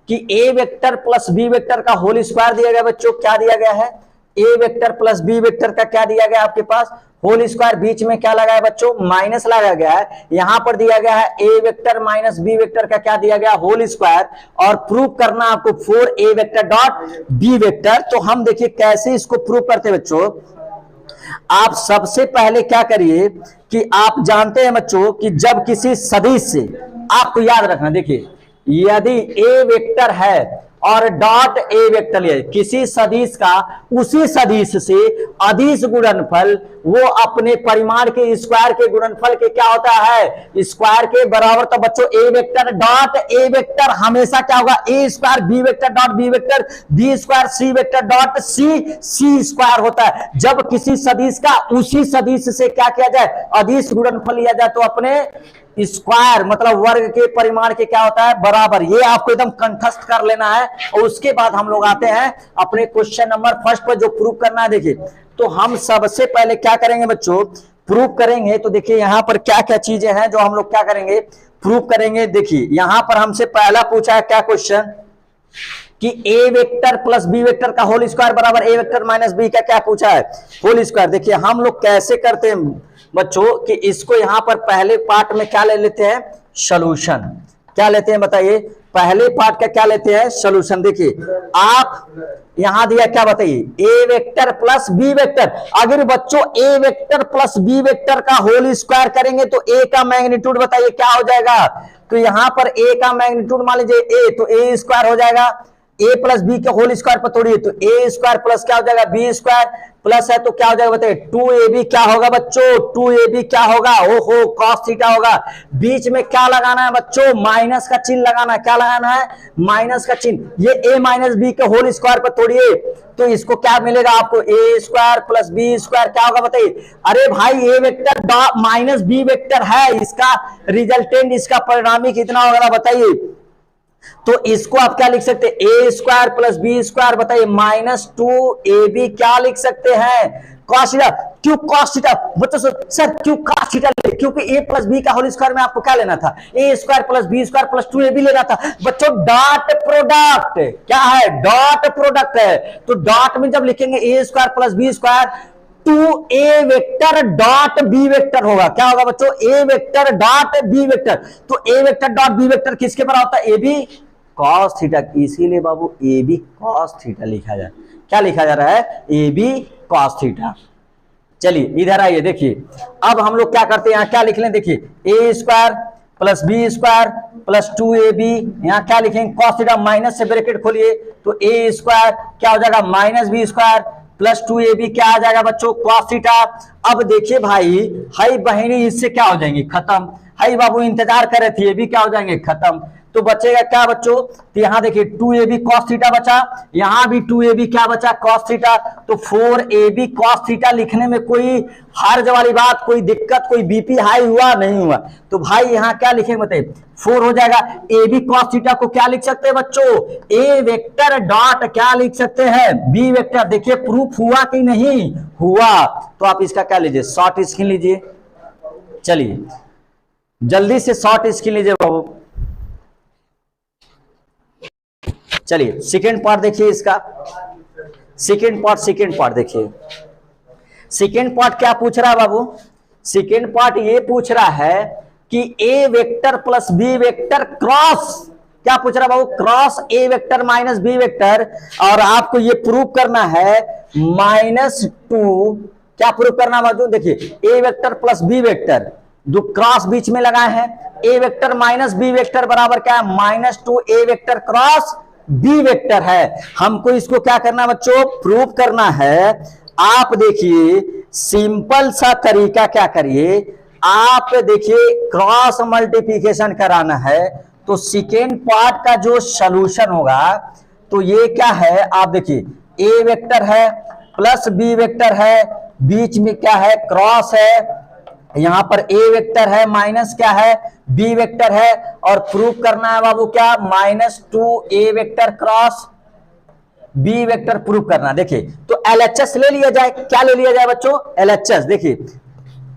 कि A vector plus B vector का होल स्क्वायर दिया गया बच्चों। क्या दिया गया है? A vector plus B vector का क्या दिया गया आपके पास? Whole square. बीच में क्या लगा है बच्चों? माइनस लगा गया है। यहां पर दिया गया है A vector minus B vector का क्या दिया गया? Whole square. और प्रूव करना आपको 4a vector dot B vector. तो हम देखिए कैसे इसको प्रूव करते बच्चों। आप सबसे पहले क्या करिए कि आप जानते हैं बच्चों कि जब किसी सदिश से, आपको याद रखना, देखिए यदि ए वेक्टर है और डॉट ए वेक्टर है किसी सदिश का, उसी सदिश से अदिश गुणनफल वो अपने परिमाण के स्क्वायर के गुणनफल के क्या होता है? स्क्वायर के बराबर। तो बच्चों A vector dot A vector हमेशा क्या होगा? A square B vector dot B vector, B square C vector dot C square होता है। जब किसी सदिश का उसी सदिश से क्या किया जाए? अदिश गुणनफल लिया जाए तो अपने स्क्वायर मतलब वर्ग के परिमाण के क्या होता है? बराबर। ये आपको एकदम कंठस्थ कर लेना है। और उसके बाद हम लोग आते हैं अपने क्वेश्चन नंबर फर्स्ट पर जो प्रूव करना है। देखिए तो हम सबसे पहले क्या करेंगे बच्चों? प्रूव करेंगे। तो देखिए यहां पर क्या क्या चीजें हैं जो हम लोग क्या करेंगे? प्रूव करेंगे। देखिए यहां पर हमसे पहला पूछा है क्या क्वेश्चन कि A vector plus B vector का होल स्क्वायर बराबर ए वेक्टर माइनस बी का क्या पूछा है? Whole square. देखिए हम लोग कैसे करते हैं बच्चों कि इसको यहां पर पहले पार्ट में क्या ले लेते हैं? सॉल्यूशन। क्या लेते हैं बताइए? पहले पार्ट का क्या लेते हैं? सॉल्यूशन। देखिए आप यहां दिया क्या बताइए? ए वेक्टर प्लस बी वेक्टर। अगर बच्चों A vector plus B vector का होल स्क्वायर करेंगे तो ए का मैग्नीट्यूड बताइए क्या हो जाएगा? तो यहां पर ए का मैग्नीट्यूड मान लीजिए ए, तो ए स्क्वायर हो जाएगा। ए प्लस बी के होल स्क्वायर पर तोड़िए तो ए स्क्वायर प्लस क्या हो जाएगा? बी स्क्वायर प्लस है तो क्या हो जाएगा बताइए? 2ab क्या होगा बच्चों? 2ab क्या होगा? ओहो कॉस थीटा होगा। बीच में क्या लगाना है बच्चों? माइनस का चिन्ह लगाना है। क्या लगाना है? माइनस का चिन्ह। ये a माइनस बी के होल स्क्वायर पर तोड़िए तो इसको क्या मिलेगा आपको? ए स्क्वायर प्लस बी स्क्वायर क्या होगा बताइए? अरे भाई ए वेक्टर माइनस बी वेक्टर है, इसका रिजल्टेंट, इसका परिणामी कितना होगा बताइए? तो इसको आप क्या लिख सकते हैं? A square plus B square बताइए -2ab क्या लिख सकते हैं? Cos theta. क्यों कॉस थीटा बच्चों? सर क्यों कॉस थीटा? क्योंकि ए प्लस बी का होल स्क्वायर में आपको क्या लेना था? A square plus B square plus 2ab लेना था बच्चों। डॉट प्रोडक्ट क्या है? डॉट प्रोडक्ट है। तो डॉट में जब लिखेंगे A square plus B square 2a vector dot B vector होगा। क्या होगा बच्चों? a vector dot B vector. तो a vector dot B vector किसके बराबर होता है? ab cos theta. इसीलिए बाबू ab cos थीटा लिखा जाए। क्या लिखा जा रहा है, ए बी कॉस थीटा। चलिए इधर आइए, देखिए अब हम लोग क्या करते हैं, यहाँ क्या लिख लें, देखिए A square plus B square plus 2ab, यहाँ क्या लिखेंगे कॉस थीटा, माइनस से ब्रैकेट खोलिए तो ए स्क्वायर क्या हो जाएगा minus B square plus 2ab क्या आ जाएगा बच्चों कॉस थीटा। अब देखिए भाई, हाई बहिनी इससे क्या हो जाएंगे खत्म, हाई बाबू इंतजार कर रहे थे, ये भी क्या हो जाएंगे खत्म। तो बचेगा क्या बच्चों, तो यहां देखिए 2ab cos थीटा बचा, यहां भी 2ab क्या बचा cos थीटा। तो 4ab cos थीटा लिखने में कोई हर्ज वाली बात, कोई दिक्कत, कोई बीपी हाई हुआ नहीं हुआ। तो भाई यहां क्या लिखेंगे बताइए, 4 हो जाएगा। ab cos थीटा को क्या लिख सकते हैं बच्चों, a वेक्टर डॉट क्या लिख सकते हैं b वेक्टर। देखिए प्रूफ हुआ कि नहीं हुआ, तो आप इसका क्या लीजिए शॉर्ट स्क्रीन लीजिए। चलिए जल्दी से शॉर्ट स्क्रीन लीजिए बाबू। चलिए सेकेंड पार्ट देखिए इसका, सेकेंड पार्ट देखिए। सेकेंड पार्ट क्या पूछ रहा है बाबू, सेकेंड पार्ट ये पूछ रहा है कि A vector plus B vector cross, क्या पूछ रहा है बाबू, cross A vector minus B vector. और आपको ये प्रूव करना है -2, क्या प्रूव करना बाबू, देखिए A vector plus B vector, दो क्रॉस बीच में लगाए हैं, ए वेक्टर माइनस बी वेक्टर बराबर क्या है -2 A vector cross B vector है। हमको इसको क्या करना बच्चों, प्रूव करना है। आप देखिए सिंपल सा तरीका क्या करिए, आप देखिए क्रॉस मल्टीप्लिकेशन कराना है, तो सेकेंड पार्ट का जो सॉल्यूशन होगा तो ये क्या है, आप देखिए ए वेक्टर है प्लस बी वेक्टर है, बीच में क्या है क्रॉस है, यहां पर ए वेक्टर है माइनस क्या है बी वेक्टर है, और प्रूव करना है बाबू क्या -2 A vector cross B vector prove करना। देखिए तो एलएचएस ले लिया जाए, क्या ले लिया जाए बच्चों एलएचएस। देखिए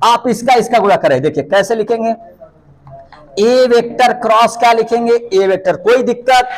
आप इसका गुणा करें, देखिए कैसे लिखेंगे, ए वेक्टर क्रॉस क्या लिखेंगे ए वेक्टर, कोई दिक्कत,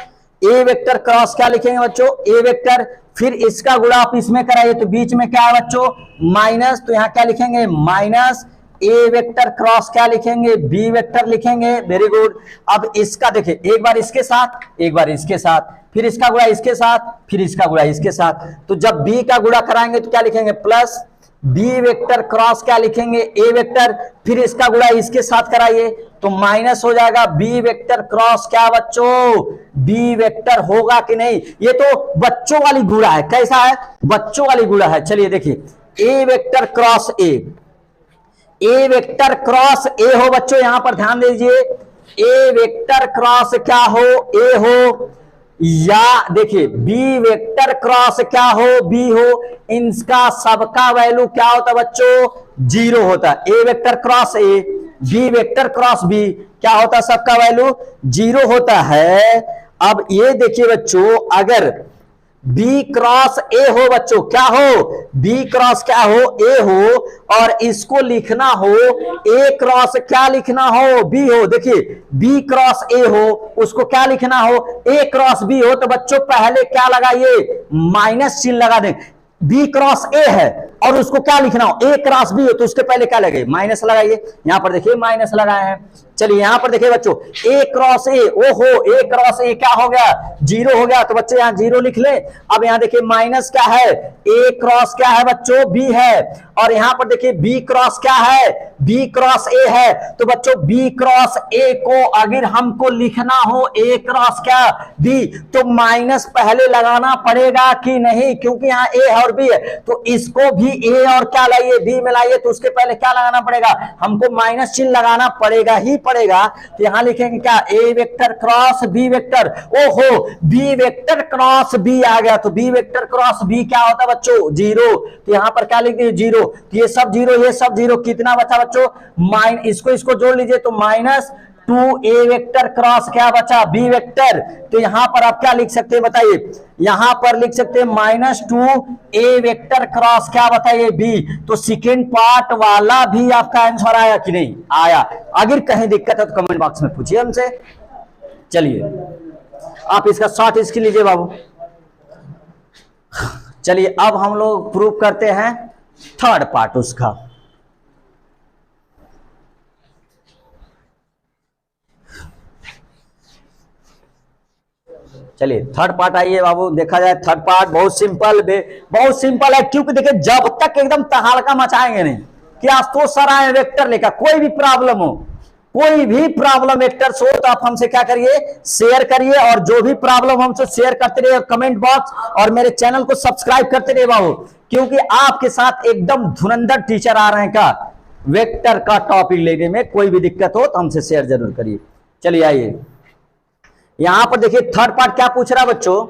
ए वेक्टर क्रॉस क्या लिखेंगे बच्चों ए वेक्टर, फिर इसका गुणा आप इसमें कराइए तो बीच में क्या है बच्चों माइनस, तो यहां क्या लिखेंगे माइनस ए वेक्टर क्रॉस क्या लिखेंगे बी वेक्टर लिखेंगे, वेरी गुड। अब इसका देखिए एक बार इसके साथ एक बार इसके साथ, फिर इसका गुणा इसके साथ, फिर इसका गुणा इसके साथ, तो जब बी का गुणा कराएंगे तो क्या लिखेंगे प्लस बी वेक्टर क्रॉस क्या लिखेंगे ए वेक्टर, फिर इसका गुणा इसके साथ कराइए तो माइनस हो जाएगा बी वेक्टर क्रॉस क्या बच्चों बी वेक्टर, होगा कि नहीं, ये तो बच्चों वाली गुणा है, कैसा है बच्चों वाली गुणा है। चलिए देखिए A vector cross A vector cross A हो बच्चों, यहां पर ध्यान दीजिए ए वेक्टर क्रॉस क्या हो ए हो, या देखिए बी वेक्टर क्रॉस क्या हो बी हो, इनका सबका वैल्यू क्या होता है बच्चों 0 होता है। A vector cross A B vector cross B क्या होता है, सबका वैल्यू 0 होता है। अब ये देखिए बच्चों अगर बी क्रॉस ए हो बच्चों, क्या हो बी क्रॉस क्या हो ए हो, और इसको लिखना हो ए क्रॉस क्या लिखना हो बी हो, देखिए बी क्रॉस ए हो उसको क्या लिखना हो ए क्रॉस बी हो, तो बच्चों पहले क्या लगाइए माइनस चिन्ह लगा दें, बी क्रॉस ए है और उसको क्या लिखना हो ए क्रॉस बी हो, तो उसके पहले क्या लगे माइनस लगाइए, यहां पर देखिए माइनस लगाए हैं। चलिए यहां पर देखिए बच्चों ए क्रॉस ए, ओहो ए क्रॉस ए क्या हो गया 0 हो गया, तो बच्चे यहां 0 लिख ले। अब यहां देखिए माइनस क्या है ए क्रॉस क्या है बच्चों बी है, और यहां पर देखिए बी क्रॉस क्या है बी क्रॉस ए है, तो बच्चों बी क्रॉस ए को अगर हमको लिखना हो ए क्रॉस क्या बी, तो माइनस पहले लगाना पड़ेगा कि नहीं, क्योंकि यहां ए और बी है, तो इसको भी ए और क्या लाइए बी में लाइए, तो उसके पहले क्या लगाना पड़ेगा हमको माइनस चिन्ह लगाना पड़ेगा ही पड़ेगा। तो यहां लिखेंगे क्या ए वेक्टर क्रॉस बी वेक्टर, ओहो बी वेक्टर क्रॉस बी आ गया, तो बी वेक्टर क्रॉस बी क्या होता है बच्चों 0, तो यहां पर क्या लिख दिए 0, तो ये सब 0 ये सब 0, कितना बचा बच्चों इसको जोड़ लीजिए तो -2 ए वेक्टर क्रॉस क्या बचा बी वेक्टर, तो यहां पर आप क्या लिख सकते हैं बताइए, यहां पर लिख सकते हैं -2 ए वेक्टर क्रॉस क्या बताइए बी। तो सेकेंड पार्ट वाला भी आपका आंसर आया कि नहीं आया, अगर कहीं दिक्कत है तो कमेंट बॉक्स में पूछिए हमसे। चलिए आप इसका शॉर्ट इसकी लीजिए बाबू। चलिए अब हम लोग प्रूव करते हैं थर्ड पार्ट उसका। चलिए थर्ड पार्ट आइए बाबू, देखा जाए थर्ड पार्ट बहुत सिंपल है, क्योंकि देखिए जब तक एकदम तहलका मचाएंगे नहीं कि आशुतोष सर आए वेक्टर लेकर, कोई भी प्रॉब्लम हो, कोई भी प्रॉब्लम वेक्टर्स हो तो आप हमसे क्या करिए, शेयर करिए, और जो भी प्रॉब्लम हमसे शेयर करते रहिए कमेंट बॉक्स, और मेरे चैनल को सब्सक्राइब करते रहिए बाबू, क्योंकि आपके साथ एकदम धुरंधर टीचर आ रहे हैं का वेक्टर का टॉपिक लेने में। कोई भी दिक्कत हो तो हमसे शेयर जरूर करिए। चलिए आइए, यहां पर देखिए थर्ड पार्ट क्या पूछ रहा है बच्चों,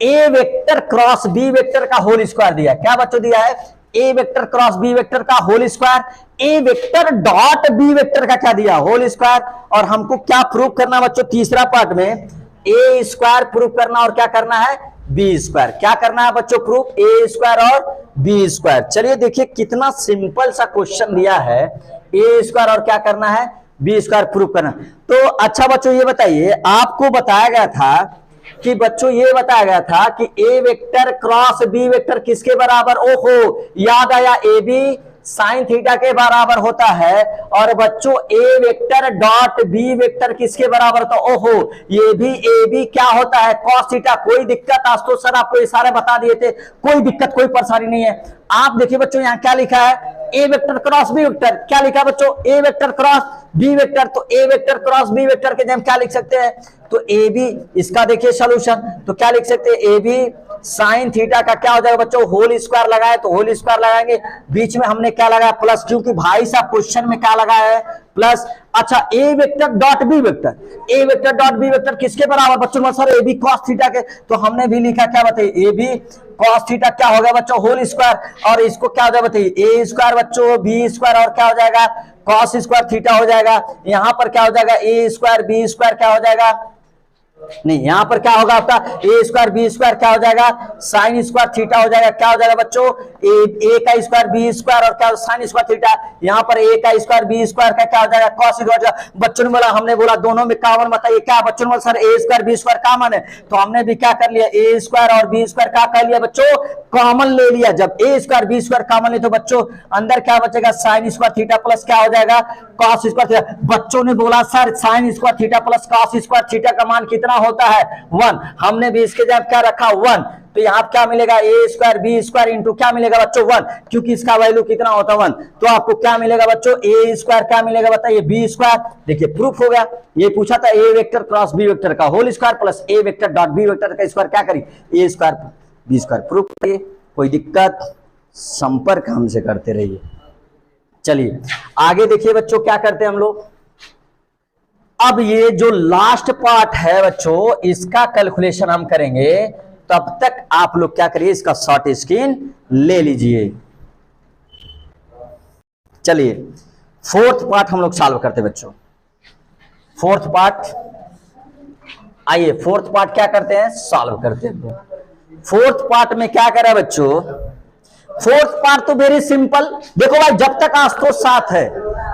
A vector cross B vector का होल स्क्वायर दिया है। क्या बच्चों दिया है, A vector cross B vector का होल स्क्वायर, ए वेक्टर डॉट बी वेक्टर का क्या दिया, होल स्क्वायर, और हमको क्या प्रूव करना बच्चों, तीसरा पार्ट में ए स्क्वायर प्रूव करना और क्या करना है, बी स्क्वायर। क्या करना है बच्चों, प्रूफ ए स्क्वायर और बी स्क्वायर। चलिए देखिए कितना सिंपल सा क्वेश्चन दिया है, ए स्क्वायर और क्या करना है, बी स्क्वायर प्रूव करना। तो अच्छा बच्चों ये बताइए, आपको बताया गया था कि बच्चों ये बताया गया था कि A vector cross B vector किसके बराबर, ओहो याद आया, ए बी साइन थीटा के बराबर होता है, और बच्चों A vector dot B vector किसके बराबर होता है, ओहो ये भी ए बी क्या होता है, कॉस थीटा। कोई दिक्कत, आज तो सर आपको ये सारे बता दिए थे, कोई दिक्कत कोई परेशानी नहीं है। आप देखिए बच्चों यहाँ क्या लिखा है, A vector cross B vector, क्या लिखा है बच्चों, A vector cross B vector, तो ए वेक्टर क्रॉस बी वेक्टर के जगह क्या लिख सकते हैं, तो ए बी, इसका देखिए सॉल्यूशन, तो क्या लिख सकते हैं, ए बी साइन थीटा का क्या हो जाएगा बच्चों, होल स्क्वायर लगाए तो होल स्क्वायर लगाएंगे, बीच में हमने क्या लगाया प्लस, क्योंकि भाई साहब क्वेश्चन में क्या लगाया है प्लस। अच्छा A vector dot B vector, A vector dot B vector किसके बराबर बच्चों, sir A B cos theta के, तो हमने भी लिखा क्या बताइए, ए बी कॉस थीटा क्या होगा बच्चों, होल स्क्वायर, और इसको क्या हो जाएगा बताइए, ए स्क्वायर बच्चों बी स्क्वायर और क्या हो जाएगा कॉस स्क्वायर थीटा हो जाएगा। यहां पर क्या हो जाएगा, ए स्क्वायर बी स्क्वायर क्या हो जाएगा, नहीं यहां पर क्या होगा आपका, ए स्क्वायर बी स्क्वायर क्या हो जाएगा, साइन स्क्वायर थीटा हो जाएगा। क्या हो जाएगा बच्चों, ए का स्क्वायर बी स्क्वायर और क्या साइन स्क्वायर थीटा, यहां पर ए का स्क्वायर बी स्क्वायर का क्या हो जाएगा, कॉस स्क्वायर। बच्चों ने बोला, हमने बोला दोनों में कॉमन बताइए क्या, बच्चों ने बोला सर ए स्क्वायर बी स्क्वायर कॉमन है, तो हमने भी क्या कर लिया, ए स्क्वायर और बी स्क्वायर क्या कर लिया बच्चों, कॉमन ले लिया। जब ए स्क्वायर बी स्क्वायर कॉमन ले तो बच्चों अंदर क्या बचेगा, साइन स्क्वायर थीटा प्लस क्या हो जाएगा, कॉस स्क्वायर थीटा। बच्चों ने बोला sir sine square theta plus cos square theta का मान कितना होता है, 1, हमने भी इसके जगह क्या रखा 1, तो यहां क्या मिलेगा, ए स्क्वायर बी स्क्वायर इंटू क्या मिलेगा बच्चों 1, क्योंकि इसका वैल्यू कितना होता है 1, तो आपको क्या मिलेगा बच्चों, ए स्क्वायर क्या मिलेगा बताइए, बी स्क्वायर। देखिए प्रूफ हो गया, ये पूछा था A vector cross B vector का होल स्क्वायर प्लस ए वेक्टर डॉट बी वेक्टर का स्क्वायर क्या करिए, ए स्क्वायर बी स्क्वायर प्रूफ करिए। कोई दिक्कत, संपर्क हमसे करते रहिए। चलिए आगे देखिए बच्चों क्या करते हैं हम लोग, अब ये जो लास्ट पार्ट है बच्चों इसका कैलकुलेशन हम करेंगे, तब तक आप लोग क्या करिए, इसका शॉर्ट स्क्रीन ले लीजिए। चलिए फोर्थ पार्ट हम लोग सॉल्व करते हैं बच्चों, फोर्थ पार्ट आइए, फोर्थ पार्ट क्या करते हैं, सॉल्व करते हैं। फोर्थ पार्ट में क्या करें बच्चों, फोर्थ पार्ट तो वेरी सिंपल, देखो भाई जब तक आशुतोष साथ है,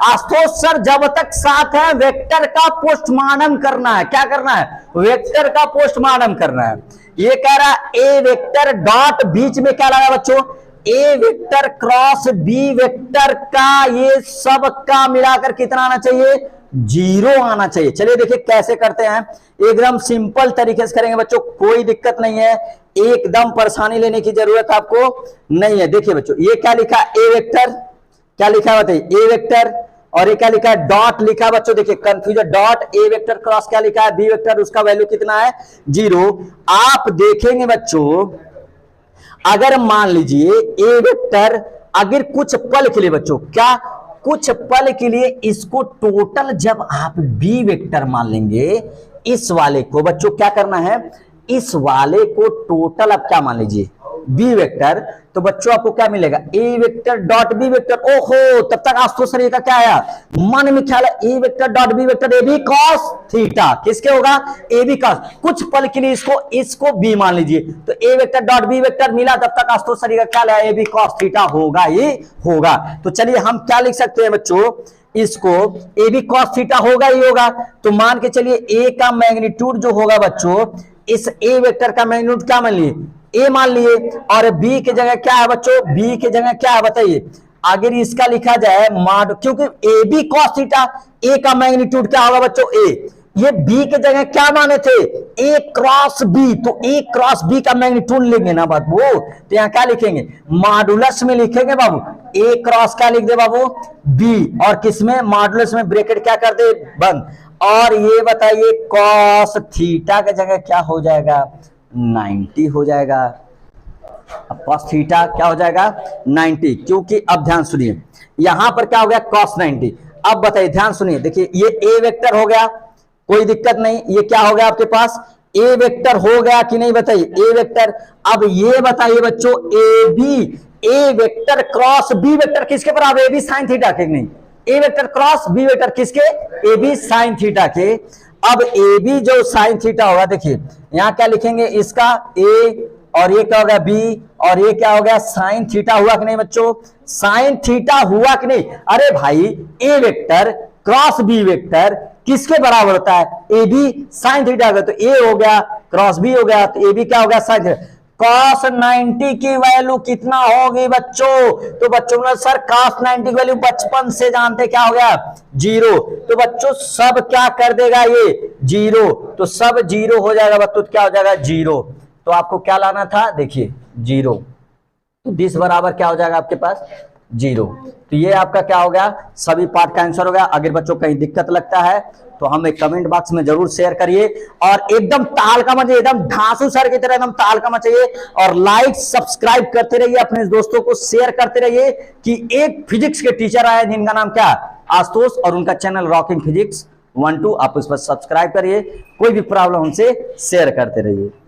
आशुतोष सर जब तक साथ है वेक्टर का पोस्टमार्टम करना है, क्या करना है, वेक्टर का पोस्टमार्टम करना है। ये कह रहा है ए वेक्टर डॉट बीच में क्या लगा बच्चों, A vector cross B vector का ये सब का मिलाकर कितना आना चाहिए, 0 आना चाहिए। चलिए देखिए कैसे करते हैं, एकदम सिंपल तरीके से करेंगे बच्चों, कोई दिक्कत नहीं है, एकदम परेशानी लेने की जरूरत आपको नहीं है। देखिए बच्चों ये क्या लिखा, ए वेक्टर क्या लिखा है बताइए, ए वेक्टर, और ये क्या लिखा है, डॉट लिखा है बच्चों, देखिए confusion, dot A vector cross क्या लिखा है, बी वेक्टर, उसका वैल्यू कितना है 0। आप देखेंगे बच्चों अगर मान लीजिए ए वेक्टर अगर कुछ पल के लिए बच्चों, क्या कुछ पल के लिए इसको टोटल जब आप बी वेक्टर मान लेंगे, इस वाले को बच्चों क्या करना है, इस वाले को टोटल आप क्या मान लीजिए बी वेक्टर, तो बच्चों आपको क्या मिलेगा, ए वेक्टर डॉट बी वेक्टर। ओहो तब तक आशुतोष सर का क्या आया मन में ख्याल है, A vector dot B vector A B cos theta, किसके होगा, ए बी कॉस, कुछ पल के लिए इसको बी मान लीजिए, तो ए वेक्टर डॉट बी वेक्टर मिला, तब तक आशुतोष सर का क्या आया, ए बी कॉस थीटा होगा ही होगा। तो चलिए हम क्या लिख सकते हैं बच्चों, इसको ए बी कॉस थीटा होगा ही होगा, तो मान के चलिए ए का मैग्नीट्यूड जो होगा बच्चों, इस ए वेक्टर का मैग्नीट्यूड क्या मान लिए, ए मान लिए, और बी की जगह क्या है बच्चों, बी की जगह क्या है बताइए, अगर इसका लिखा जाए मॉड, क्योंकि ए बी कॉस थीटा, ए का मैग्नीट्यूड क्या होगा बच्चों, ए, ये बी के जगह क्या माने थे, ए क्रॉस बी, तो ए क्रॉस बी का मैग्नीट्यूड लेंगे ना बाबू, तो यहां क्या लिखेंगे, मॉडुलस में लिखेंगे बाबू, ए क्रॉस क्या लिख दे बाबू, बी, और किसमें, मॉडुलस में ब्रैकेट क्या कर दे, बंद। और ये बताइए कॉस थीटा के जगह क्या हो जाएगा, 90 हो जाएगा। अब कॉस थीटा क्या हो जाएगा, 90, क्योंकि अब ध्यान सुनिए यहां पर क्या हो गया, कॉस 90। अब बताइए ध्यान सुनिए, देखिए ये ए वेक्टर हो गया, कोई दिक्कत नहीं, ये क्या हो गया आपके पास, ए वेक्टर हो गया कि नहीं, बताइए ए वेक्टर। अब ये बताइए बच्चों, A B, A vector cross B vector किसके बराबर, ए बी साइन थीटा के, नहीं, A vector cross B vector किसके, ए बी साइन थीटा के। अब ए बी जो साइन थीटा होगा, देखिए यहां क्या लिखेंगे, इसका ए, और ये क्या हो गया बी, और ये क्या हो गया साइन थीटा, हुआ कि नहीं बच्चों, साइन थीटा हुआ कि नहीं। अरे भाई ए वेक्टर क्रॉस बी वेक्टर किसके बराबर होता है, ए बी साइन थीटा का, तो ए हो गया क्रॉस बी हो गया, तो ए बी क्या हो गया साइन थीटा। कॉस 90 की वैल्यू कितना होगी बच्चों, तो बच्चों ने सर कॉस 90 की वैल्यू बचपन से जानते, क्या हो गया 0, तो बच्चों सब क्या कर देगा ये 0, तो सब 0 हो जाएगा बच्चों, क्या हो जाएगा 0, तो आपको क्या लाना था, देखिए 0, तो 20 बराबर क्या हो जाएगा आपके पास 0। तो ये आपका क्या हो गया, सभी पार्ट का आंसर हो गया। अगर बच्चों कहीं दिक्कत लगता है तो हमें कमेंट बॉक्स में जरूर शेयर करिए, और एकदम ताल का मचा, एकदम धांसू सर की तरह एकदम ताल का मचाइए, और लाइक सब्सक्राइब करते रहिए, अपने दोस्तों को शेयर करते रहिए कि एक फिजिक्स के टीचर आए जिनका नाम क्या, आशुतोष, और उनका चैनल रॉकिंग फिजिक्स 1-2, आप उस पर सब्सक्राइब करिए। कोई भी प्रॉब्लम हमसे शेयर करते रहिए।